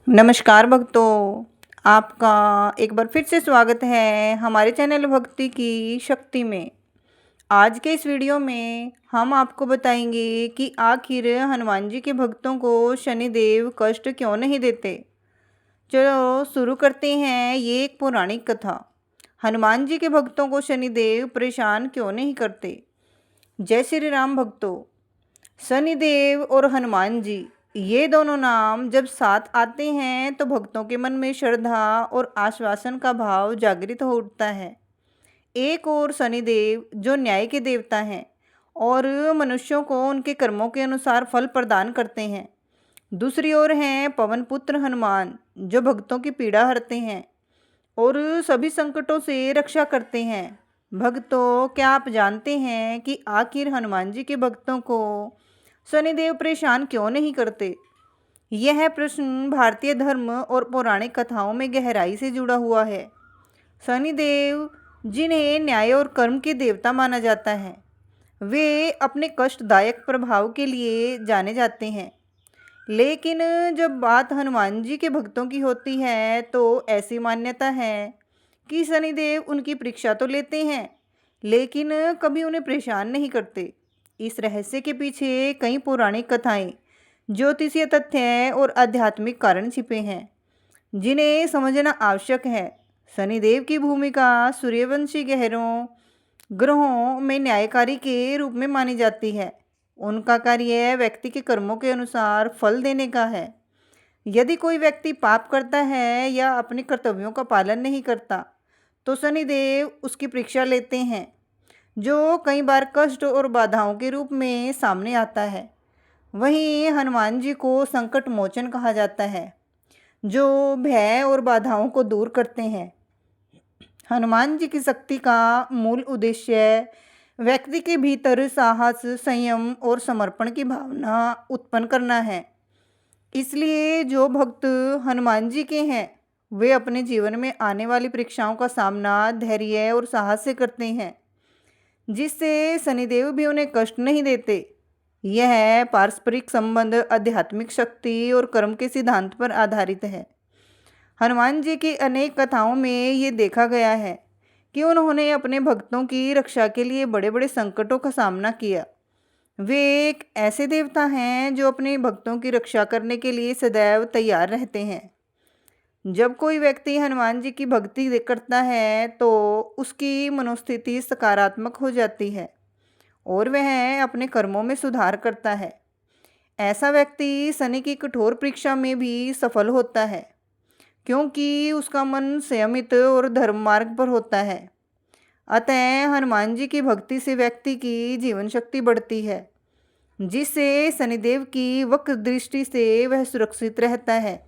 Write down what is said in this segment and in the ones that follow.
नमस्कार भक्तों, आपका एक बार फिर से स्वागत है हमारे चैनल भक्ति की शक्ति में। आज के इस वीडियो में हम आपको बताएंगे कि आखिर हनुमान जी के भक्तों को शनिदेव कष्ट क्यों नहीं देते। चलो शुरू करते हैं ये एक पौराणिक कथा। हनुमान जी के भक्तों को शनिदेव परेशान क्यों नहीं करते। जय श्री राम भक्तों। शनिदेव और हनुमान जी ये दोनों नाम जब साथ आते हैं तो भक्तों के मन में श्रद्धा और आश्वासन का भाव जागृत हो उठता है। एक और शनिदेव जो न्याय के देवता हैं और मनुष्यों को उनके कर्मों के अनुसार फल प्रदान करते हैं। दूसरी ओर हैं पवन पुत्र हनुमान जो भक्तों की पीड़ा हरते हैं और सभी संकटों से रक्षा करते हैं। भक्तों, क्या आप जानते हैं कि आखिर हनुमान जी के भक्तों को शनिदेव परेशान क्यों नहीं करते। यह प्रश्न भारतीय धर्म और पौराणिक कथाओं में गहराई से जुड़ा हुआ है। शनिदेव, जिन्हें न्याय और कर्म के देवता माना जाता है, वे अपने कष्टदायक प्रभाव के लिए जाने जाते हैं। लेकिन जब बात हनुमान जी के भक्तों की होती है तो ऐसी मान्यता है कि शनिदेव उनकी परीक्षा तो लेते हैं लेकिन कभी उन्हें परेशान नहीं करते। इस रहस्य के पीछे कई पौराणिक कथाएं, ज्योतिषीय तथ्य और आध्यात्मिक कारण छिपे हैं जिन्हें समझना आवश्यक है। शनिदेव की भूमिका सूर्यवंशी ग्रहों में न्यायकारी के रूप में मानी जाती है। उनका कार्य व्यक्ति के कर्मों के अनुसार फल देने का है। यदि कोई व्यक्ति पाप करता है या अपने कर्तव्यों का पालन नहीं करता तो शनिदेव उसकी परीक्षा लेते हैं, जो कई बार कष्ट और बाधाओं के रूप में सामने आता है। वहीं हनुमान जी को संकट मोचन कहा जाता है, जो भय और बाधाओं को दूर करते हैं। हनुमान जी की शक्ति का मूल उद्देश्य व्यक्ति के भीतर साहस, संयम और समर्पण की भावना उत्पन्न करना है। इसलिए जो भक्त हनुमान जी के हैं वे अपने जीवन में आने वाली परीक्षाओं का सामना धैर्य और साहस से करते हैं, जिससे शनिदेव भी उन्हें कष्ट नहीं देते। यह पारस्परिक संबंध आध्यात्मिक शक्ति और कर्म के सिद्धांत पर आधारित है। हनुमान जी की अनेक कथाओं में ये देखा गया है कि उन्होंने अपने भक्तों की रक्षा के लिए बड़े बड़े संकटों का सामना किया। वे एक ऐसे देवता हैं जो अपने भक्तों की रक्षा करने के लिए सदैव तैयार रहते हैं। जब कोई व्यक्ति हनुमान जी की भक्ति करता है तो उसकी मनोस्थिति सकारात्मक हो जाती है और वह अपने कर्मों में सुधार करता है। ऐसा व्यक्ति शनि की कठोर परीक्षा में भी सफल होता है क्योंकि उसका मन संयमित और धर्म मार्ग पर होता है। अतः हनुमान जी की भक्ति से व्यक्ति की जीवन शक्ति बढ़ती है, जिससे शनिदेव की वक्र दृष्टि से वह सुरक्षित रहता है।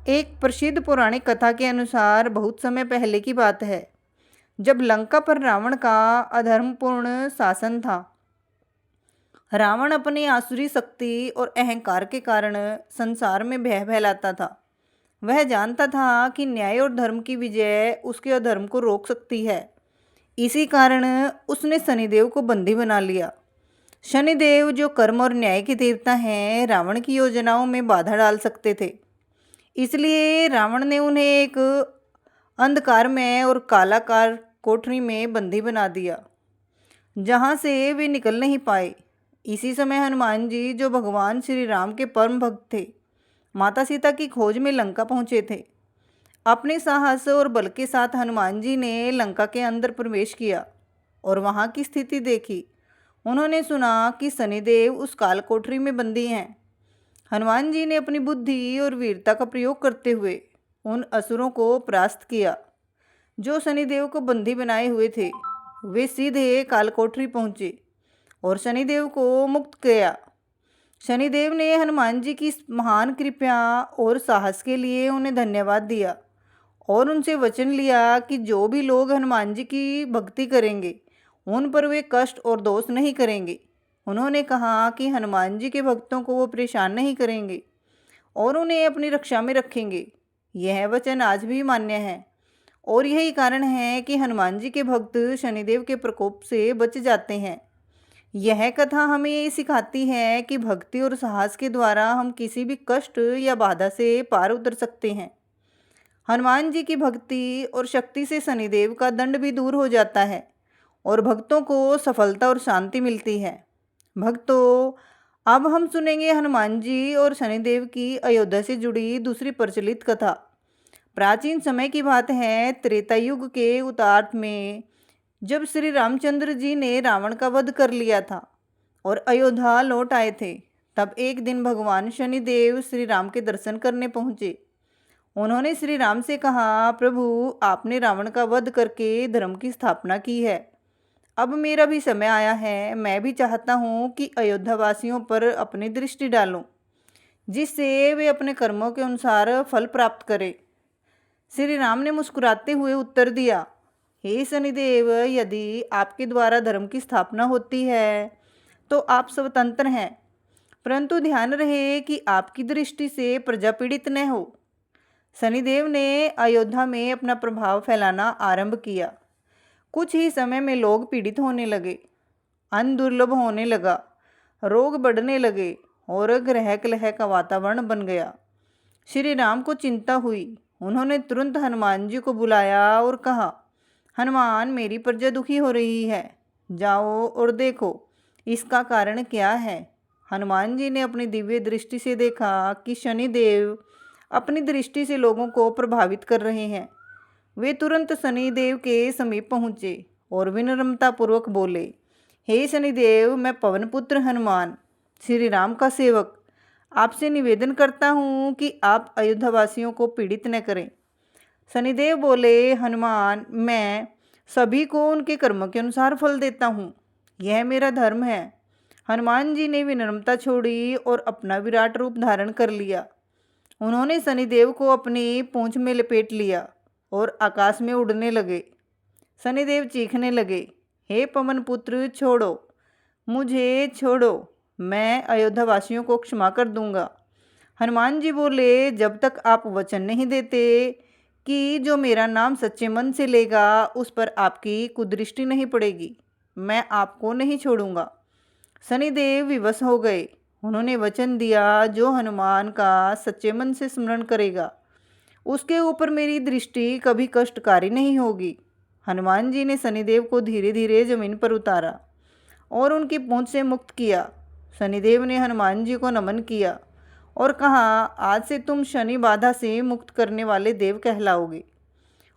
एक प्रसिद्ध पौराणिक कथा के अनुसार बहुत समय पहले की बात है, जब लंका पर रावण का अधर्मपूर्ण शासन था। रावण अपनी आसुरी शक्ति और अहंकार के कारण संसार में भय फैलाता था। वह जानता था कि न्याय और धर्म की विजय उसके अधर्म को रोक सकती है। इसी कारण उसने शनिदेव को बंदी बना लिया। शनिदेव, जो कर्म और न्याय के देवता हैं, रावण की योजनाओं में बाधा डाल सकते थे। इसलिए रावण ने उन्हें एक अंधकारमय और कालाकार कोठरी में बंदी बना दिया, जहाँ से वे निकल नहीं पाए। इसी समय हनुमान जी, जो भगवान श्री राम के परम भक्त थे, माता सीता की खोज में लंका पहुँचे थे। अपने साहस और बल के साथ हनुमान जी ने लंका के अंदर प्रवेश किया और वहाँ की स्थिति देखी। उन्होंने सुना कि शनिदेव उस काल कोठरी में बंदी हैं। हनुमान जी ने अपनी बुद्धि और वीरता का प्रयोग करते हुए उन असुरों को परास्त किया जो शनिदेव को बंदी बनाए हुए थे। वे सीधे काल कोठरी पहुँचे और शनिदेव को मुक्त किया। शनिदेव ने हनुमान जी की इस महान कृपा और साहस के लिए उन्हें धन्यवाद दिया और उनसे वचन लिया कि जो भी लोग हनुमान जी की भक्ति करेंगे उन पर वे कष्ट और दोष नहीं करेंगे। उन्होंने कहा कि हनुमान जी के भक्तों को वो परेशान नहीं करेंगे और उन्हें अपनी रक्षा में रखेंगे। यह वचन आज भी मान्य है और यही कारण है कि हनुमान जी के भक्त शनिदेव के प्रकोप से बच जाते हैं। यह कथा हमें ये सिखाती है कि भक्ति और साहस के द्वारा हम किसी भी कष्ट या बाधा से पार उतर सकते हैं। हनुमान जी की भक्ति और शक्ति से शनिदेव का दंड भी दूर हो जाता है और भक्तों को सफलता और शांति मिलती है। भक्तों, अब हम सुनेंगे हनुमान जी और शनिदेव की अयोध्या से जुड़ी दूसरी प्रचलित कथा। प्राचीन समय की बात है, त्रेता युग के उत्तरार्ध में जब श्री रामचंद्र जी ने रावण का वध कर लिया था और अयोध्या लौट आए थे, तब एक दिन भगवान शनिदेव श्री राम के दर्शन करने पहुँचे। उन्होंने श्री राम से कहा, प्रभु, आपने रावण का वध करके धर्म की स्थापना की है। अब मेरा भी समय आया है। मैं भी चाहता हूँ कि अयोध्या वासियों पर अपनी दृष्टि डालूं, जिससे वे अपने कर्मों के अनुसार फल प्राप्त करें। श्री राम ने मुस्कुराते हुए उत्तर दिया, हे शनिदेव, यदि आपके द्वारा धर्म की स्थापना होती है तो आप स्वतंत्र हैं, परंतु ध्यान रहे कि आपकी दृष्टि से प्रजा पीड़ित न हो। शनिदेव ने अयोध्या में अपना प्रभाव फैलाना आरंभ किया। कुछ ही समय में लोग पीड़ित होने लगे, अन्न दुर्लभ होने लगा, रोग बढ़ने लगे और ग्रह कलह का वातावरण बन गया। श्री राम को चिंता हुई। उन्होंने तुरंत हनुमान जी को बुलाया और कहा, हनुमान, मेरी प्रजा दुखी हो रही है, जाओ और देखो इसका कारण क्या है। हनुमान जी ने अपनी दिव्य दृष्टि से देखा कि शनिदेव अपनी दृष्टि से लोगों को प्रभावित कर रहे हैं। वे तुरंत शनिदेव के समीप पहुँचे और विनम्रतापूर्वक बोले, हे शनिदेव, मैं पवनपुत्र हनुमान, श्री राम का सेवक, आपसे निवेदन करता हूँ कि आप अयोध्यावासियों को पीड़ित न करें। शनिदेव बोले, हनुमान, मैं सभी को उनके कर्म के अनुसार फल देता हूँ, यह मेरा धर्म है। हनुमान जी ने विनम्रता छोड़ी और अपना विराट रूप धारण कर लिया। उन्होंने शनिदेव को अपनी पूंछ में लपेट लिया और आकाश में उड़ने लगे। शनिदेव चीखने लगे, हे पवन पुत्र, छोड़ो, मुझे छोड़ो, मैं अयोध्यावासियों को क्षमा कर दूंगा। हनुमान जी बोले, जब तक आप वचन नहीं देते कि जो मेरा नाम सच्चे मन से लेगा उस पर आपकी कुदृष्टि नहीं पड़ेगी, मैं आपको नहीं छोड़ूंगा। शनिदेव विवश हो गए। उन्होंने वचन दिया, जो हनुमान का सच्चे मन से स्मरण करेगा उसके ऊपर मेरी दृष्टि कभी कष्टकारी नहीं होगी। हनुमान जी ने शनिदेव को धीरे धीरे जमीन पर उतारा और उनकी पूंछ से मुक्त किया। शनिदेव ने हनुमान जी को नमन किया और कहा, आज से तुम शनि बाधा से मुक्त करने वाले देव कहलाओगे।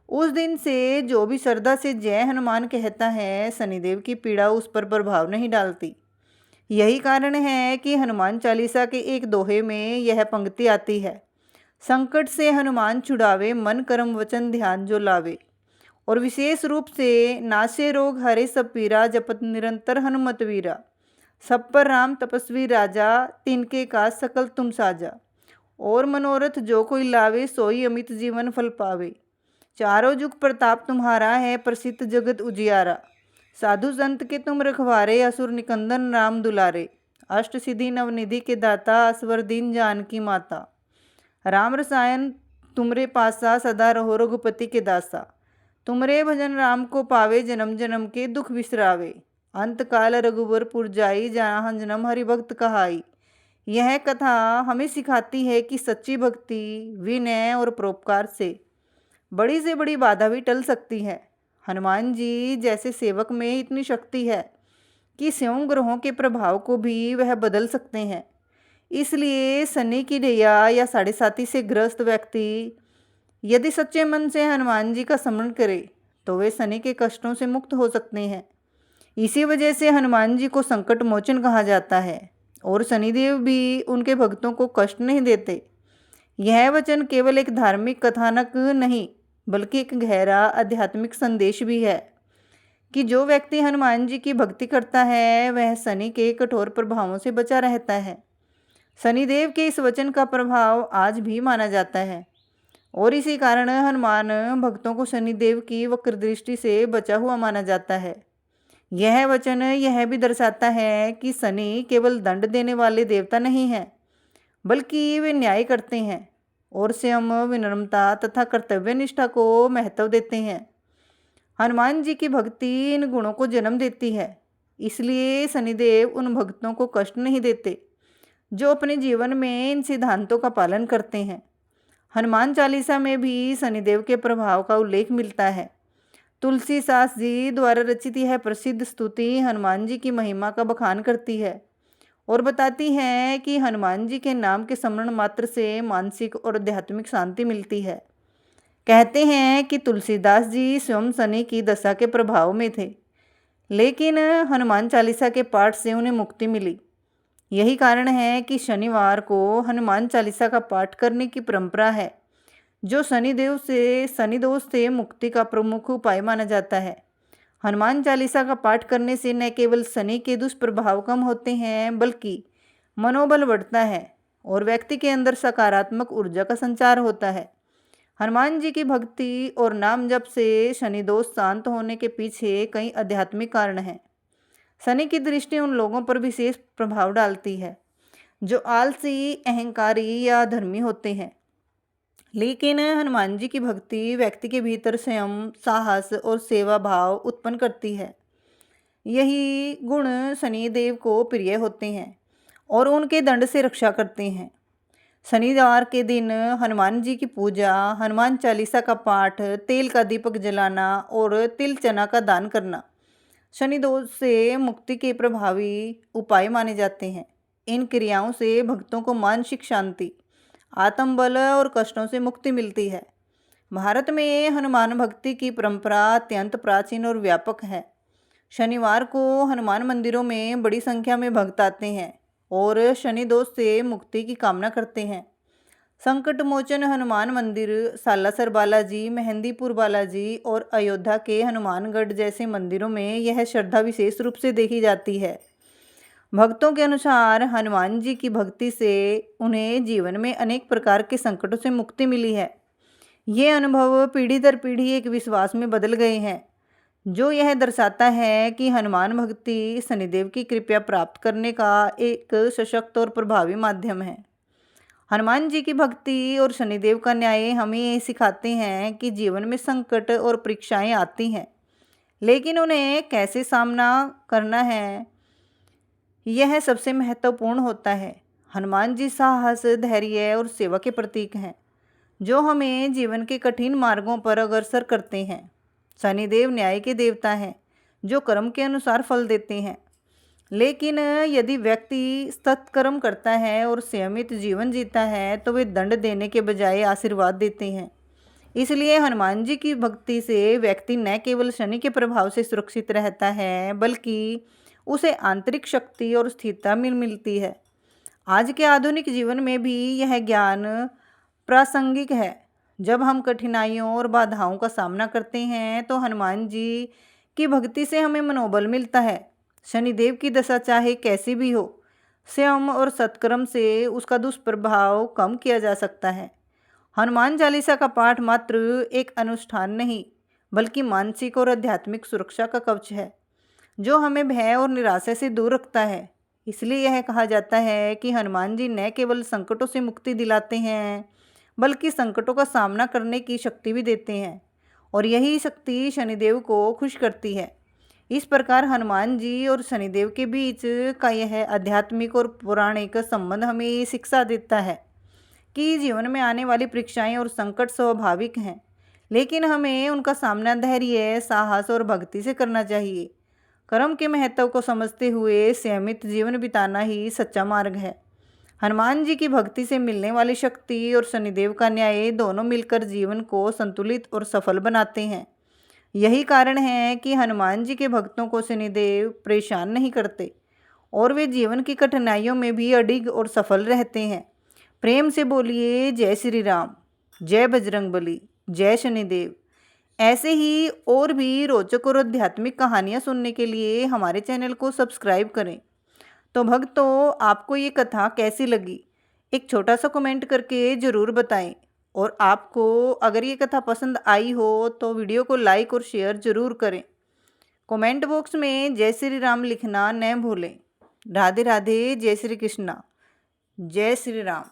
उस दिन से जो भी श्रद्धा से जय हनुमान कहता है, शनिदेव की पीड़ा उस पर प्रभाव नहीं डालती। यही कारण है कि हनुमान चालीसा के एक दोहे में यह पंक्ति आती है, संकट से हनुमान छुड़ावे, मन कर्म वचन ध्यान जो लावे। और विशेष रूप से नासे रोग हरे सब पीरा, जपत निरंतर हनुमत वीरा। सब पर राम तपस्वी राजा, तिनके का सकल तुम साजा। और मनोरथ जो कोई लावे, सोई अमित जीवन फल पावे। चारों जुग प्रताप तुम्हारा है, प्रसिद्ध जगत उजियारा। साधु संत के तुम रखवारे, असुर निकंदन राम दुलारे। अष्ट सिद्धि नवनिधि के दाता, असवर दीन जानकी माता। राम रसायन तुमरे पासा, सदा रहो रघुपति के दासा। तुमरे भजन राम को पावे, जन्म जन्म के दुख विसरावे। अंत काल रघुवर पुर जाई, जहाँ जन्म हरि भक्त कहाई। यह कथा हमें सिखाती है कि सच्ची भक्ति, विनय और परोपकार से बड़ी बाधा भी टल सकती है। हनुमान जी जैसे सेवक में इतनी शक्ति है कि स्वयं ग्रहों के प्रभाव को भी वह बदल सकते हैं। इसलिए शनि की दैया या साढ़े साती से ग्रस्त व्यक्ति यदि सच्चे मन से हनुमान जी का स्मरण करे तो वे शनि के कष्टों से मुक्त हो सकते हैं। इसी वजह से हनुमान जी को संकट मोचन कहा जाता है और शनिदेव भी उनके भक्तों को कष्ट नहीं देते। यह वचन केवल एक धार्मिक कथानक नहीं, बल्कि एक गहरा आध्यात्मिक संदेश भी है कि जो व्यक्ति हनुमान जी की भक्ति करता है वह शनि के कठोर प्रभावों से बचा रहता है। शनिदेव के इस वचन का प्रभाव आज भी माना जाता है और इसी कारण हनुमान भक्तों को शनिदेव की वक्र दृष्टि से बचा हुआ माना जाता है। यह वचन यह भी दर्शाता है कि शनि केवल दंड देने वाले देवता नहीं हैं, बल्कि वे न्याय करते हैं और स्वयं विनम्रता तथा कर्तव्य निष्ठा को महत्व देते हैं। हनुमान जी की भक्ति इन गुणों को जन्म देती है। इसलिए शनिदेव उन भक्तों को कष्ट नहीं देते जो अपने जीवन में इन सिद्धांतों का पालन करते हैं। हनुमान चालीसा में भी शनिदेव के प्रभाव का उल्लेख मिलता है। तुलसीदास जी द्वारा रचित यह प्रसिद्ध स्तुति हनुमान जी की महिमा का बखान करती है और बताती है कि हनुमान जी के नाम के स्मरण मात्र से मानसिक और आध्यात्मिक शांति मिलती है। कहते हैं कि तुलसीदास जी स्वयं शनि की दशा के प्रभाव में थे, लेकिन हनुमान चालीसा के पाठ से उन्हें मुक्ति मिली। यही कारण है कि शनिवार को हनुमान चालीसा का पाठ करने की परंपरा है, जो शनि दोष से मुक्ति का प्रमुख उपाय माना जाता है। हनुमान चालीसा का पाठ करने से न केवल शनि के दुष्प्रभाव कम होते हैं, बल्कि मनोबल बढ़ता है और व्यक्ति के अंदर सकारात्मक ऊर्जा का संचार होता है। हनुमान जी की भक्ति और नाम जप से शनि दोष शांत होने के पीछे कई आध्यात्मिक कारण हैं। शनि की दृष्टि उन लोगों पर विशेष प्रभाव डालती है जो आलसी, अहंकारी या धर्मी होते हैं, लेकिन हनुमान जी की भक्ति व्यक्ति के भीतर संयम, साहस और सेवा भाव उत्पन्न करती है। यही गुण शनिदेव को प्रिय होते हैं और उनके दंड से रक्षा करते हैं। शनिवार के दिन हनुमान जी की पूजा, हनुमान चालीसा का पाठ, तेल का दीपक जलाना और तिल चना का दान करना शनि दोष से मुक्ति के प्रभावी उपाय माने जाते हैं। इन क्रियाओं से भक्तों को मानसिक शांति, आत्मबल और कष्टों से मुक्ति मिलती है। भारत में हनुमान भक्ति की परंपरा अत्यंत प्राचीन और व्यापक है। शनिवार को हनुमान मंदिरों में बड़ी संख्या में भक्त आते हैं और शनि दोष से मुक्ति की कामना करते हैं। संकट मोचन हनुमान मंदिर, सालासर बालाजी, मेहंदीपुर बालाजी और अयोध्या के हनुमानगढ़ जैसे मंदिरों में यह श्रद्धा विशेष रूप से देखी जाती है। भक्तों के अनुसार हनुमान जी की भक्ति से उन्हें जीवन में अनेक प्रकार के संकटों से मुक्ति मिली है। ये अनुभव पीढ़ी दर पीढ़ी एक विश्वास में बदल गए हैं, जो यह दर्शाता है कि हनुमान भक्ति शनिदेव की कृपा प्राप्त करने का एक सशक्त और प्रभावी माध्यम है। हनुमान जी की भक्ति और शनिदेव का न्याय हमें ये सिखाते हैं कि जीवन में संकट और परीक्षाएं आती हैं, लेकिन उन्हें कैसे सामना करना है यह सबसे महत्वपूर्ण होता है। हनुमान जी साहस, धैर्य और सेवा के प्रतीक हैं, जो हमें जीवन के कठिन मार्गों पर अग्रसर करते हैं। शनिदेव न्याय के देवता हैं, जो कर्म के अनुसार फल देते हैं, लेकिन यदि व्यक्ति सत्कर्म करता है और संयमित जीवन जीता है तो वे दंड देने के बजाय आशीर्वाद देते हैं। इसलिए हनुमान जी की भक्ति से व्यक्ति न केवल शनि के प्रभाव से सुरक्षित रहता है, बल्कि उसे आंतरिक शक्ति और स्थिरता मिलती है। आज के आधुनिक जीवन में भी यह ज्ञान प्रासंगिक है। जब हम कठिनाइयों और बाधाओं का सामना करते हैं तो हनुमान जी की भक्ति से हमें मनोबल मिलता है। शनिदेव की दशा चाहे कैसी भी हो, संयम और सत्कर्म से उसका दुष्प्रभाव कम किया जा सकता है। हनुमान चालीसा का पाठ मात्र एक अनुष्ठान नहीं, बल्कि मानसिक और आध्यात्मिक सुरक्षा का कवच है, जो हमें भय और निराशा से दूर रखता है। इसलिए यह कहा जाता है कि हनुमान जी न केवल संकटों से मुक्ति दिलाते हैं, बल्कि संकटों का सामना करने की शक्ति भी देते हैं, और यही शक्ति शनिदेव को खुश करती है। इस प्रकार हनुमान जी और शनिदेव के बीच का यह आध्यात्मिक और पौराणिक संबंध हमें ये शिक्षा देता है कि जीवन में आने वाली परीक्षाएं और संकट स्वाभाविक हैं, लेकिन हमें उनका सामना धैर्य, साहस और भक्ति से करना चाहिए। कर्म के महत्व को समझते हुए संयमित जीवन बिताना ही सच्चा मार्ग है। हनुमान जी की भक्ति से मिलने वाली शक्ति और शनिदेव का न्याय दोनों मिलकर जीवन को संतुलित और सफल बनाते हैं। यही कारण है कि हनुमान जी के भक्तों को शनिदेव परेशान नहीं करते और वे जीवन की कठिनाइयों में भी अडिग और सफल रहते हैं। प्रेम से बोलिए जय श्री राम, जय बजरंगबली, जय शनिदेव। ऐसे ही और भी रोचक और आध्यात्मिक कहानियाँ सुनने के लिए हमारे चैनल को सब्सक्राइब करें। तो भक्तों, आपको ये कथा कैसी लगी एक छोटा सा कमेंट करके ज़रूर बताएं, और आपको अगर ये कथा पसंद आई हो तो वीडियो को लाइक और शेयर ज़रूर करें। कमेंट बॉक्स में जय श्री राम लिखना न भूलें। राधे राधे, जय श्री कृष्णा, जय श्री राम।